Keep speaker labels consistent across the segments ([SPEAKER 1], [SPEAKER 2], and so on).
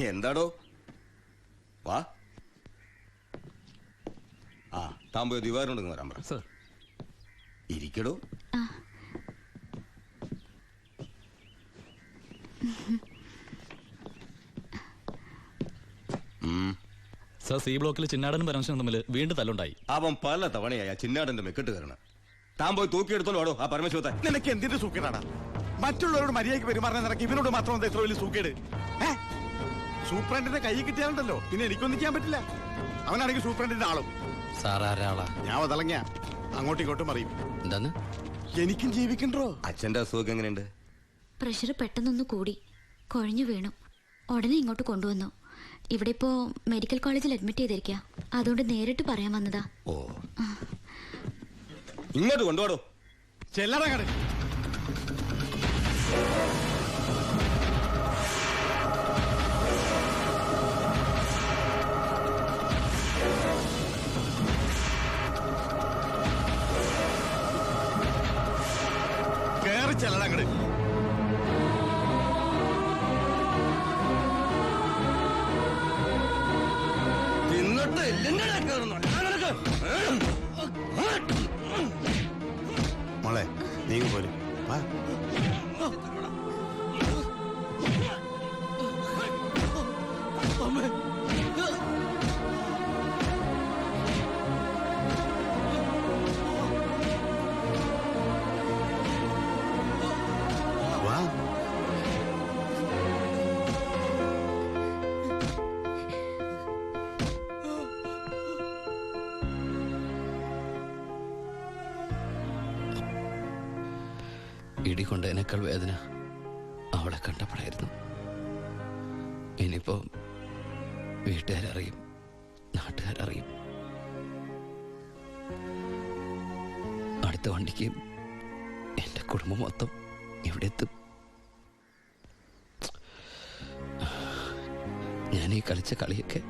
[SPEAKER 1] എന്താടോ വാ. താൻ പോയി ദിവാറിനോട് വരാൻ പറ. ഇരിക്കടോ.
[SPEAKER 2] സർ, സി ബ്ലോക്കിൽ ചിന്നാടനും പരമശിവനും തമ്മിൽ വീണ്ടും തല്ലുണ്ടായി.
[SPEAKER 1] അവൻ പല തവണയായ ചിന്നാടന്റെ മെക്കെട്ട് കയറണം. താൻ പോയി തൂക്കിയെടുത്തോളൂ വാടോ ആ പരമശിവത്തെ.
[SPEAKER 3] നിനക്ക് എന്തിന്റെ സൂക്കേടാണ്? മറ്റുള്ളവരോട് മര്യാദയ്ക്ക് പെരുമാറാൻ നിനക്ക് ഇവനോട് മാത്രം എന്താ ഇത്ര വലിയ സൂക്കേട്? സൂപ്രണ്ടിന്റെ കൈ കിട്ടിയാലുണ്ടല്ലോ പിന്നെ എനിക്കൊന്നും ചെയ്യാൻ പറ്റില്ല. അവനാണെങ്കിൽ സൂപ്രണ്ടിന്റെ ആളും. ഞാൻ വതളങ്ങിയ അങ്ങോട്ടും ഇങ്ങോട്ടും അറിയും.
[SPEAKER 4] എന്താണ്?
[SPEAKER 3] എനിക്കും ജീവിക്കണ്ടോ?
[SPEAKER 1] അച്ഛന്റെ അസുഖം എങ്ങനെയുണ്ട്?
[SPEAKER 5] പ്രഷർ പെട്ടെന്നൊന്ന് കൂടി കുഴഞ്ഞു വീണു. ഉടനെ ഇങ്ങോട്ട് കൊണ്ടുവന്നു. ഇവിടെ ഇപ്പോ മെഡിക്കൽ കോളേജിൽ അഡ്മിറ്റ് ചെയ്തിരിക്കുക. അതുകൊണ്ട് നേരിട്ട് പറയാൻ വന്നതാ.
[SPEAKER 1] ഓ, ഇങ്ങോട്ട് കൊണ്ടുപോടോ.
[SPEAKER 3] ചെല്ലറങ്ങട്. കേറി ചെല്ലടങ്ങട്. മോളെ നീ പോലും വാ.
[SPEAKER 4] ഇടികൊണ്ട് എന്നെക്കാൾ വേദന അവളെ കണ്ടപ്പോഴായിരുന്നു. ഇനിയിപ്പോ വീട്ടുകാരറിയും, നാട്ടുകാരറിയും. അടുത്ത വണ്ടിക്ക് എന്റെ കുടുംബം മൊത്തം ഇവിടെ എത്തും. ഞാൻ ഈ കളിച്ച കളിയൊക്കെ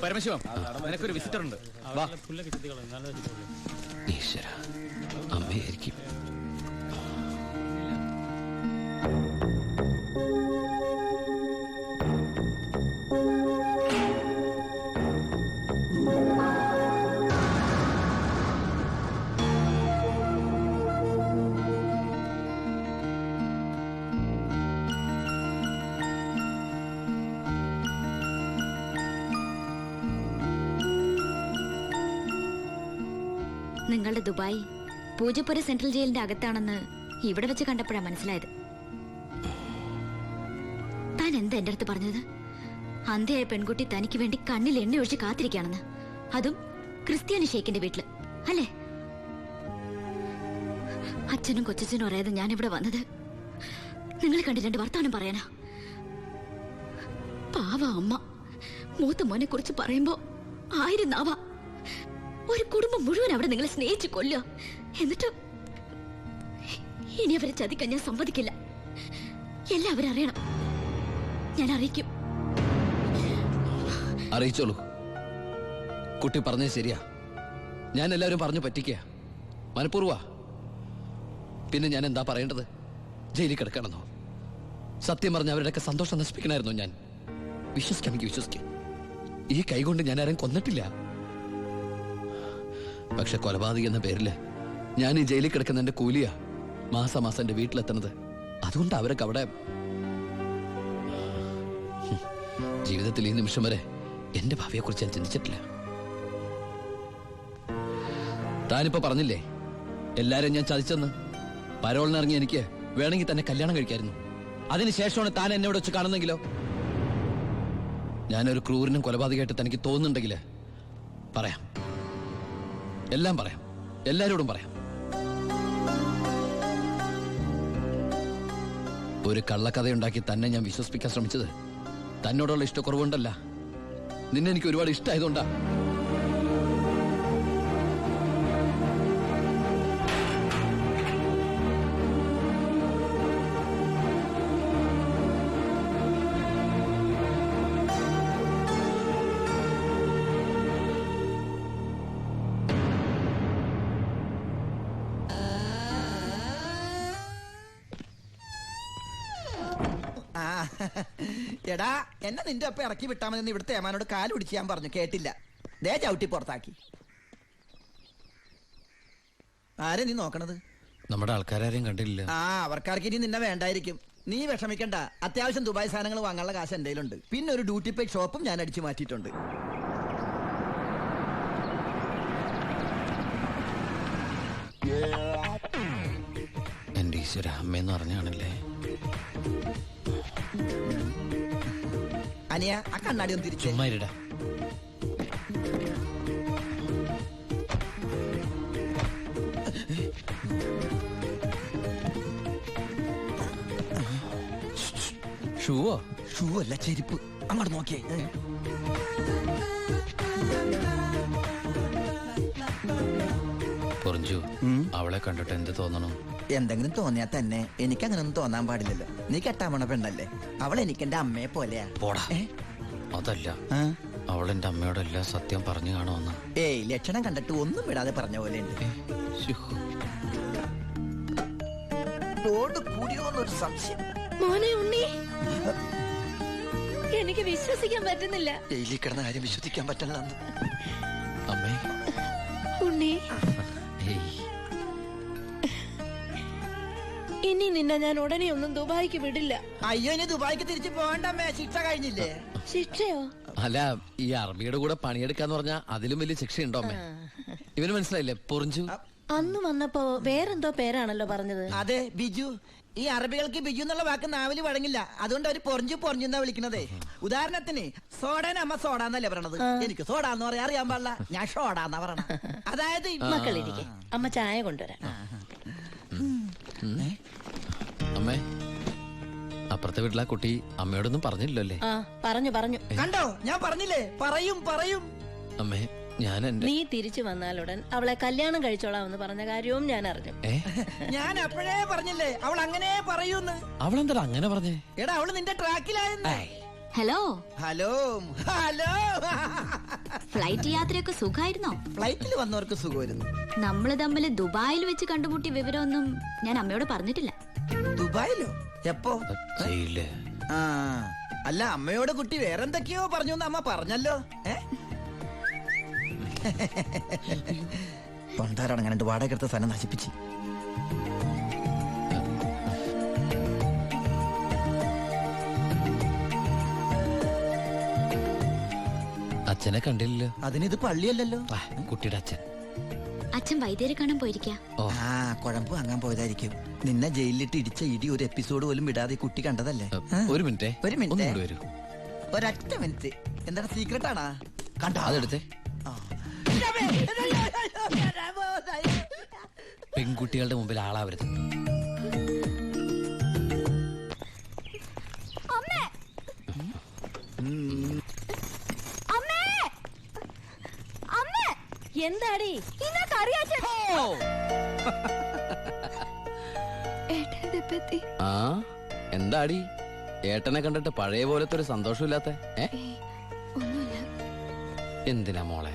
[SPEAKER 2] പരമശിവം, നിനക്കൊരു വിസിറ്റർ ഉണ്ട്.
[SPEAKER 4] ഈശ്വര, അമ്മയായിരിക്കും.
[SPEAKER 5] നിങ്ങളുടെ ദുബായ് പൂജപ്പുര സെൻട്രൽ ജയിലിന്റെ അകത്താണെന്ന് ഇവിടെ വെച്ച് കണ്ടപ്പോഴാണ് മനസ്സിലായത്. താൻ എന്താ എന്റെ അടുത്ത് പറഞ്ഞത്? അന്ധയായ പെൺകുട്ടി തനിക്ക് വേണ്ടി കണ്ണിൽ എണ്ണ ഒഴിച്ച് കാത്തിരിക്കുകയാണെന്ന്. അതും ക്രിസ്ത്യാനി ഷേക്കിന്റെ വീട്ടില്, അല്ലേ? അച്ഛനും കൊച്ചച്ഛനും അറിയാതെ ഞാൻ ഇവിടെ വന്നത് നിങ്ങളെ കണ്ട് രണ്ട് വർത്താനം പറയാനാ. പാവ അമ്മ മൂത്ത മോനെ കുറിച്ച് പറയുമ്പോ 1000 നാവാ. ഒരു കുടുംബം മുഴുവൻ അവിടെ നിങ്ങളെ സ്നേഹിച്ചു കൊല്ലുക. എന്നിട്ട് ഇനി അവരെ ചതിക്കാൻ ഞാൻ സമ്മതിക്കില്ല. എല്ലാവരും അറിയണം. ഞാൻ അറിയിക്കും.
[SPEAKER 4] അറിയിച്ചോളൂ. കുട്ടി പറഞ്ഞത് ശരിയാ. ഞാൻ എല്ലാവരും പറഞ്ഞു പറ്റിക്കുക, മനഃപൂർവ്വ. പിന്നെ ഞാൻ എന്താ പറയേണ്ടത്? ജയിലിൽ കിടക്കണമെന്നോ? സത്യം പറഞ്ഞ അവരുടെയൊക്കെ സന്തോഷം നശിപ്പിക്കണമായിരുന്നോ ഞാൻ? വിശ്വസിക്കാമെങ്കിൽ വിശ്വസിക്കാം. ഈ കൈകൊണ്ട് ഞാൻ ആരെയും കൊന്നിട്ടില്ല. പക്ഷെ കൊലപാതകം എന്ന പേരില് ഞാൻ ഈ ജയിലിൽ കിടക്കുന്നതിന്റെ കൂലിയാ മാസം മാസം എന്റെ വീട്ടിലെത്തുന്നത്. അതുകൊണ്ട് അവരൊക്കെ അവിടെ. ജീവിതത്തിൽ ഈ നിമിഷം വരെ എന്റെ ഭാവിയെ കുറിച്ച് ഞാൻ ചിന്തിച്ചിട്ടില്ല. താനിപ്പോ പറഞ്ഞില്ലേ എല്ലാരും ഞാൻ ചതിച്ചെന്ന്. പരോളിനിറങ്ങി എനിക്ക് വേണമെങ്കിൽ തന്നെ കല്യാണം കഴിക്കായിരുന്നു. അതിനുശേഷമാണ് താൻ എന്നോട് വെച്ച് കാണുന്നെങ്കിലോ? ഞാനൊരു ക്രൂരനും കൊലപാതകമായിട്ട് തനിക്ക് തോന്നുന്നുണ്ടെങ്കിൽ പറയാം, എല്ലാം പറയാം, എല്ലാരോടും പറയാം. ഒരു കള്ളക്കഥയുണ്ടാക്കി തന്നെ ഞാൻ വിശ്വസിപ്പിക്കാൻ ശ്രമിച്ചത് തന്നോടുള്ള ഇഷ്ടക്കുറവുണ്ടല്ല, നിന്നെ എനിക്ക് ഒരുപാട് ഇഷ്ടമായതുകൊണ്ടാ.
[SPEAKER 6] എടാ എന്നെ നിന്റെ ഒപ്പം ഇറക്കി വിട്ടാ മതി. ഇവിടുത്തെ ഏമാനോട് കാല് പിടിച്ച് ഞാൻ പറഞ്ഞു, കേട്ടില്ല. ദേ ചവിട്ടി പുറത്താക്കി. ആരെ നീ നോക്കണത്?
[SPEAKER 4] നമ്മുടെ ആൾക്കാരും കണ്ടില്ല.
[SPEAKER 6] ആ, അവർക്കാർക്ക് ഇനി നിന്നെ വേണ്ടായിരിക്കും. നീ വിഷമിക്കണ്ട, അത്യാവശ്യം ദുബായ് സാധനങ്ങൾ വാങ്ങാനുള്ള കാശ് എൻ്റെ കയ്യിലുണ്ട്. പിന്നെ ഒരു ഡ്യൂട്ടി പെയ്ഡ് ഷോപ്പും ഞാൻ അടിച്ചു മാറ്റിയിട്ടുണ്ട്.
[SPEAKER 4] എന്റെ ഈശ്വര, അമ്മയെന്ന് പറഞ്ഞാണല്ലേ.
[SPEAKER 6] അനിയ, ആ കണ്ണാടി ഒന്ന് തിരിച്ചു.
[SPEAKER 4] ചുമ്മാരിടാ. ഷൂവോ?
[SPEAKER 6] ഷൂ അല്ല, ചെരുപ്പ്. അങ്ങോട്ട് നോക്കിയേ.
[SPEAKER 4] പൊറിഞ്ചു, അവളെ കണ്ടിട്ട് എന്ത് തോന്നണം?
[SPEAKER 6] എന്തെങ്കിലും തോന്നിയാ തന്നെ എനിക്കങ്ങനൊന്നും തോന്നാൻ പാടില്ലല്ലോ. നീ കെട്ടാമണ പെണ്ണല്ലേ. അവൾ എനിക്ക് എന്റെ അമ്മയെ പോലെയാ.
[SPEAKER 4] പോടാ. അതല്ല, അവളെന്റെ അമ്മയോടെല്ലാം സത്യം പറഞ്ഞു കാണുമെന്ന്.
[SPEAKER 6] ഏയ്, ലക്ഷണം കണ്ടിട്ട് ഒന്നും വിടാതെ പറഞ്ഞ പോലെ ഉണ്ട്. കൂടിയോന്നൊരു സംശയം.
[SPEAKER 7] മോനെ ഉണ്ണി, എനിക്ക് വിശ്വസിക്കാൻ പറ്റുന്നില്ല.
[SPEAKER 6] ജയിലിൽ കിടന്ന കാര്യം വിശ്വസിക്കാൻ പറ്റില്ല.
[SPEAKER 4] അമ്മേ.
[SPEAKER 7] ഉണ്ണി, ഇനി നിന്നെ ഞാൻ ഉടനെ ഒന്നും ദുബായിക്ക് വിടില്ല.
[SPEAKER 6] അയ്യോ, ഇനി ദുബായിക്ക് തിരിച്ചു പോകണ്ടമ്മേ, ശിക്ഷ കഴിഞ്ഞില്ലേ?
[SPEAKER 7] ശിക്ഷയോ?
[SPEAKER 4] അല്ല, ഈ അറബിയുടെ കൂടെ പണിയെടുക്കാന്ന് പറഞ്ഞാ അതിലും വലിയ ശിക്ഷയുണ്ടോ അമ്മേ? ഇവന് മനസ്സിലായില്ലേ പൊറിഞ്ചു?
[SPEAKER 7] അന്ന് വന്നപ്പോ വേറെന്തോ പേരാണല്ലോ പറഞ്ഞത്.
[SPEAKER 6] അതെ, ബിജു. ഈ അറബികൾക്ക് ബിജു എന്നുള്ള വാക്ക് നാവില് വഴങ്ങില്ല. അതുകൊണ്ട് അവര് പൊറിഞ്ചു പൊറിഞ്ഞെന്നാ വിളിക്കണതേ. ഉദാഹരണത്തിന് സോഡേനെ അമ്മ സോഡാന്നല്ലേ പറയണത്. എനിക്ക് സോഡാന്ന് പറയാൻ അറിയാൻ പാടില്ല, ഞാൻ ഷോഡാന്നാ പറയണ. അതായത്
[SPEAKER 7] മക്കളിരിക്കെ, അമ്മ ചായ കൊണ്ടുവരാം.
[SPEAKER 4] അമ്മേ, അപ്പുറത്തെ വീട്ടിലെ കുട്ടി അമ്മയോടൊന്നും പറഞ്ഞില്ലല്ലേ?
[SPEAKER 7] ആ, പറഞ്ഞു.
[SPEAKER 6] കണ്ടോ, ഞാൻ പറഞ്ഞില്ലേ, പറയും.
[SPEAKER 4] അമ്മേ, ഞാൻ
[SPEAKER 7] നീ തിരിച്ചു വന്നാലുടൻ അവളെ കല്യാണം കഴിച്ചോളാമെന്ന് പറഞ്ഞ കാര്യവും ഞാൻ അറിഞ്ഞു.
[SPEAKER 6] ഞാൻ അപ്പോഴേ പറഞ്ഞില്ലേ അവൾ അങ്ങനെ പറയൂന്ന്.
[SPEAKER 4] അവളെന്താ അങ്ങനെ പറഞ്ഞേ?
[SPEAKER 6] എടാ, അവള് നിന്റെ ട്രാക്കിലായെന്ന്.
[SPEAKER 5] Hello
[SPEAKER 6] hello.
[SPEAKER 5] ഫ്ലൈറ്റ് യാത്രയൊക്കെ സുഖമായിരുന്നോ?
[SPEAKER 6] ഫ്ലൈറ്റിൽ വന്നവർക്ക് സുഖമായിരുന്നു.
[SPEAKER 5] നമ്മള് തമ്മിൽ ദുബായിൽ വെച്ച് കണ്ടുമുട്ടിയ വിവരമൊന്നും ഞാൻ അമ്മയോട് പറഞ്ഞിട്ടില്ല.
[SPEAKER 6] ദുബായിലോ? എപ്പോ? ആ, അല്ല, അമ്മയോട് കുട്ടി വേറെന്തൊക്കെയോ പറഞ്ഞു എന്ന് അമ്മ പറഞ്ഞല്ലോ. തൊണ്ടാരടങ്ങാണ്ട് വാടക എടുത്ത സ്ഥലം നശിപ്പിച്ച്.
[SPEAKER 4] അച്ഛനെ കണ്ടില്ലല്ലോ.
[SPEAKER 6] അതിനിത് പള്ളിയല്ലല്ലോ.
[SPEAKER 4] കുട്ടിയുടെ അച്ഛൻ.
[SPEAKER 5] അച്ഛൻ വൈദ്യരെ കാണാൻ പോയിരിക്കാ.
[SPEAKER 6] ആ, കുഴമ്പ് വാങ്ങാൻ പോയതായിരിക്കും. നിന്നെ ജയിലിലിട്ട് ഇടിച്ച ഇടി ഒരു എപ്പിസോഡ് പോലും വിടാതെ കുട്ടി കണ്ടതല്ലേ?
[SPEAKER 4] ഒരു മിനിറ്റ്.
[SPEAKER 6] വരൂ. ഒരൊറ്റ മിനിറ്റ്. എന്താണ് സീക്രട്ട് ആണാ? കണ്ടോ?
[SPEAKER 4] അതെടുത്തേ. പെൺകുട്ടികളുടെ മുമ്പിൽ ആളാവരുത്.
[SPEAKER 7] എന്താടി?
[SPEAKER 4] ആ, എന്താടി ഏട്ടനെ കണ്ടിട്ട് പഴയ പോലത്തെ ഒരു സന്തോഷമില്ലാത്ത? എന്തിനാ മോളെ?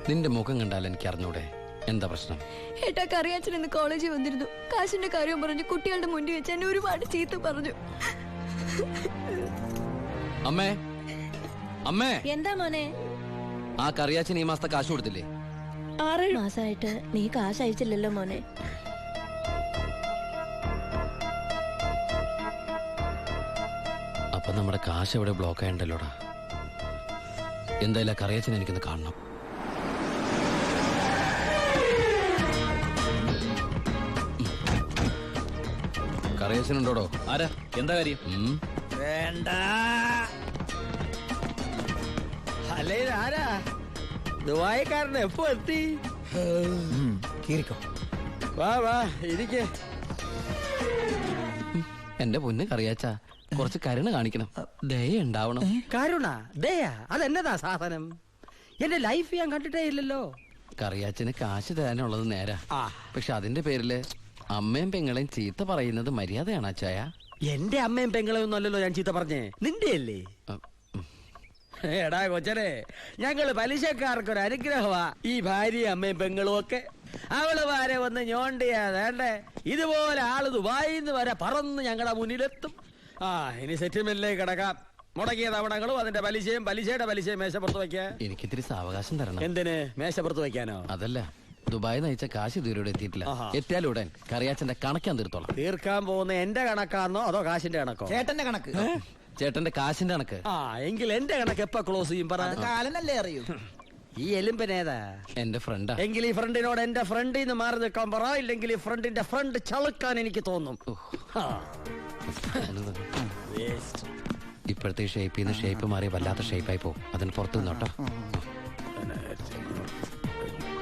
[SPEAKER 4] നിന്റെ മുഖം കണ്ടാൽ എനിക്ക് അറിഞ്ഞൂടെ എന്താ പ്രശ്നം?
[SPEAKER 8] ഏട്ടാ, കറിയാച്ചൻ ഇന്ന് കോളേജിൽ വന്നിരുന്നു. കാശിന്റെ കാര്യം പറഞ്ഞു കുട്ടികളുടെ മുന്നിൽ വെച്ച് എന്നെ ഒരുപാട് ചീത്ത പറഞ്ഞു.
[SPEAKER 4] അമ്മേ, അമ്മേ.
[SPEAKER 7] എന്താ മോനെ?
[SPEAKER 4] ആ കറിയാച്ചൻ ഈ മാസത്തെ കാശ് കൊടുത്തില്ലേ?
[SPEAKER 7] 6 മാസമായിട്ട് നീ കാശ് അയച്ചില്ലല്ലോ മോനെ.
[SPEAKER 4] അപ്പൊ നമ്മുടെ കാശ് എവിടെ ബ്ലോക്ക് ആയണ്ടല്ലോടാ. എന്തായാലും കറിയാച്ചൻ എനിക്കൊന്ന് കാണണം. കറിയാച്ചനുണ്ടോടോ?
[SPEAKER 2] ആരാ? എന്താ കാര്യം?
[SPEAKER 6] വേണ്ട. അല്ലേ, ആരാ? ദുബായിക്കാരൻ എപ്പോ എത്തി? വാ ഇരിക്കേ.
[SPEAKER 4] എന്റെ പൊന്ന് കറിയാച്ച, കുറച്ച് കരുണ കാണിക്കണം, ദയ ഉണ്ടാവണം.
[SPEAKER 9] കരുണ, ദയ, അതെന്നതാ സാധനം? എന്റെ ലൈഫ് ഞാൻ കണ്ടിട്ടേ ഇല്ലല്ലോ.
[SPEAKER 4] കറിയാച്ചന് കാശ് തരാനുള്ളത് നേരാ, പക്ഷെ അതിന്റെ പേരില് അമ്മയും പെങ്ങളെയും ചീത്ത പറയുന്നത് മര്യാദയാണ് അച്ചായ?
[SPEAKER 9] എന്റെ അമ്മയും പെങ്ങളെയും ഒന്നും അല്ലല്ലോ ഞാൻ ചീത്ത പറഞ്ഞേ, നിന്റെ അല്ലേ? എടാ കൊച്ചനെ, ഞങ്ങള് പലിശക്കാർക്കൊരു അനുഗ്രഹമാ ഈ ഭാര്യയും അമ്മയും പെങ്ങളും ഒക്കെ. അവള് വരെ വന്ന് ഞോണ്ടിയാ വേണ്ടേ, ഇതുപോലെ ആള് ദുബായിന്ന് വരെ പറന്ന് ഞങ്ങളുടെ മുന്നിലെത്തും. ആ ഇനി സെറ്റിൽമെന്റിലേക്ക് കിടക്കാം. മുടക്കിയ തവണകളും അതിന്റെ പലിശയും പലിശയുടെ പലിശയും മേശപ്പുറത്ത് വെക്കാൻ.
[SPEAKER 4] എനിക്കിത്തിരി സാവകാശം തരണം.
[SPEAKER 9] എന്തിന്? മേശപ്പുറത്ത് വെക്കാനോ?
[SPEAKER 4] അതല്ല, ദുബായ് നയിച്ച കാശ് ഇതുവരെ എത്തിയിട്ടില്ല.
[SPEAKER 9] ആഹാ.
[SPEAKER 4] എത്തിയാലുടൻ കറിയാച്ചന്റെ കണക്കാൻ തീർത്തോളാം.
[SPEAKER 9] തീർക്കാൻ പോകുന്ന എന്റെ കണക്കാണോ അതോ കാശിന്റെ കണക്കോ?
[SPEAKER 6] ചേട്ടന്റെ കണക്ക്.
[SPEAKER 4] ചേട്ടന്റെ കാശിന്റെ കണക്ക്.
[SPEAKER 9] ആ എങ്കിൽ എന്റെ കണക്ക് എപ്പ ക്ലോസ് ചെയ്യും പറ.
[SPEAKER 6] അത് കാലനല്ലേ അറിയൂ.
[SPEAKER 9] ഈ എലുമ്പനേതാ?
[SPEAKER 4] എന്റെ ഫ്രണ്ടാ.
[SPEAKER 9] എങ്കിൽ ഈ ഫ്രണ്ടിനോട് എന്റെ ഫ്രണ്ടിൽ നിന്ന് മാറി നിൽക്കാൻ പറ. ഇല്ലെങ്കിൽ ഈ ഫ്രണ്ടിന്റെ ഫ്രണ്ട് ചളുക്കാൻ എനിക്ക് തോന്നും. ആ. Waste.
[SPEAKER 4] ഇപ്പോഴത്തെ ഷേപ്പിൽ നിന്ന് ഷേപ്പ് മാറി വല്ലാത്ത ഷേപ്പായി പോകും. അതിന് പുറത്തു നിന്നോട്ടോ.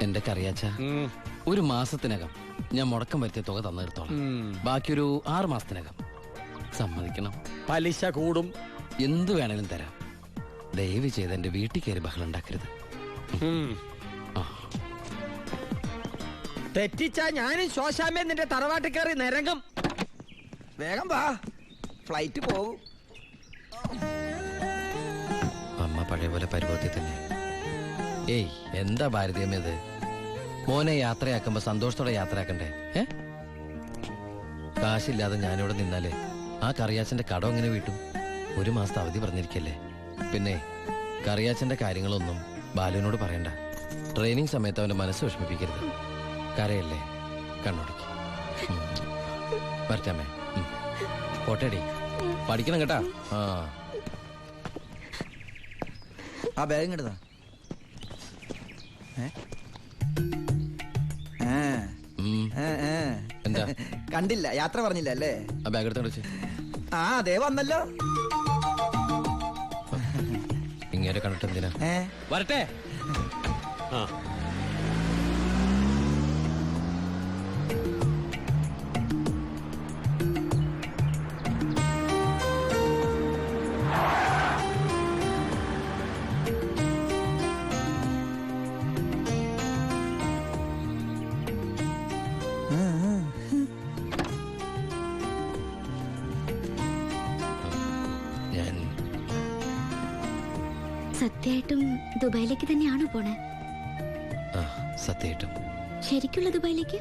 [SPEAKER 4] എന്റെ കറിയാച്ച, ഒരു മാസത്തിനകം ഞാൻ മുടക്കം വരുത്തിയ തുക തന്നു തീർത്തോളാം. ബാക്കി ഒരു 6 മാസത്തിനകം. സമ്മതിക്കണം.
[SPEAKER 9] പലിശ കൂടും.
[SPEAKER 4] എന്ത് വേണേലും തരാം. ദയവ് ചെയ്ത് എന്റെ വീട്ടിൽ കയറി ബഹളം ഉണ്ടാക്കരുത്.
[SPEAKER 9] തെറ്റിച്ചാ ഞാനും ശോശാമ്മ നിന്റെ തറവാട്ടിൽ കയറി നിരങ്ങും.
[SPEAKER 6] വേഗം വാ, ഫ്ലൈറ്റ് പോകും.
[SPEAKER 4] അമ്മ പഴയ പോലെ പരിഭവത്തിൽ തന്നെ. ഏയ്, എന്താ ഭാരതീയമേത്? മോനെ യാത്രയാക്കുമ്പോ സന്തോഷത്തോടെ യാത്രയാക്കണ്ടേ? കാശില്ലാതെ ഞാനിവിടെ നിന്നാലേ ആ കറിയാച്ചന്റെ കടം എങ്ങനെ വീട്ടും? 1 മാസത്തെ അവധി പറഞ്ഞിരിക്കല്ലേ. പിന്നെ കറിയാച്ചന്റെ കാര്യങ്ങളൊന്നും ബാലുവിനോട് പറയണ്ട. ട്രെയിനിങ് സമയത്ത് അവന്റെ മനസ്സ് വിഷമിപ്പിക്കരുത്. കരയല്ലേ, കണ്ണോടിക്ക്. വരട്ടാമേ. പോട്ടേടി, പഠിക്കണം കേട്ടാ.
[SPEAKER 6] ആ ബാഗ് ഇങ്ങോട്ടാ.
[SPEAKER 4] എന്താ
[SPEAKER 6] കണ്ടില്ല, യാത്ര പറഞ്ഞില്ല അല്ലേ?
[SPEAKER 4] ആ ബാഗ് എടുത്തോണ്ട്
[SPEAKER 6] ആ അതേ വന്നല്ലോ.
[SPEAKER 4] ഇങ്ങനെ കണ്ടിട്ട് എന്തിനാ? വരട്ടെ.
[SPEAKER 5] സത്യമായിട്ടും ദുബായിലേക്ക് തന്നെയാണോ പോണേ?
[SPEAKER 4] സത്യമായിട്ടും.
[SPEAKER 5] ശരിക്കുള്ള ദുബായിലേക്ക്?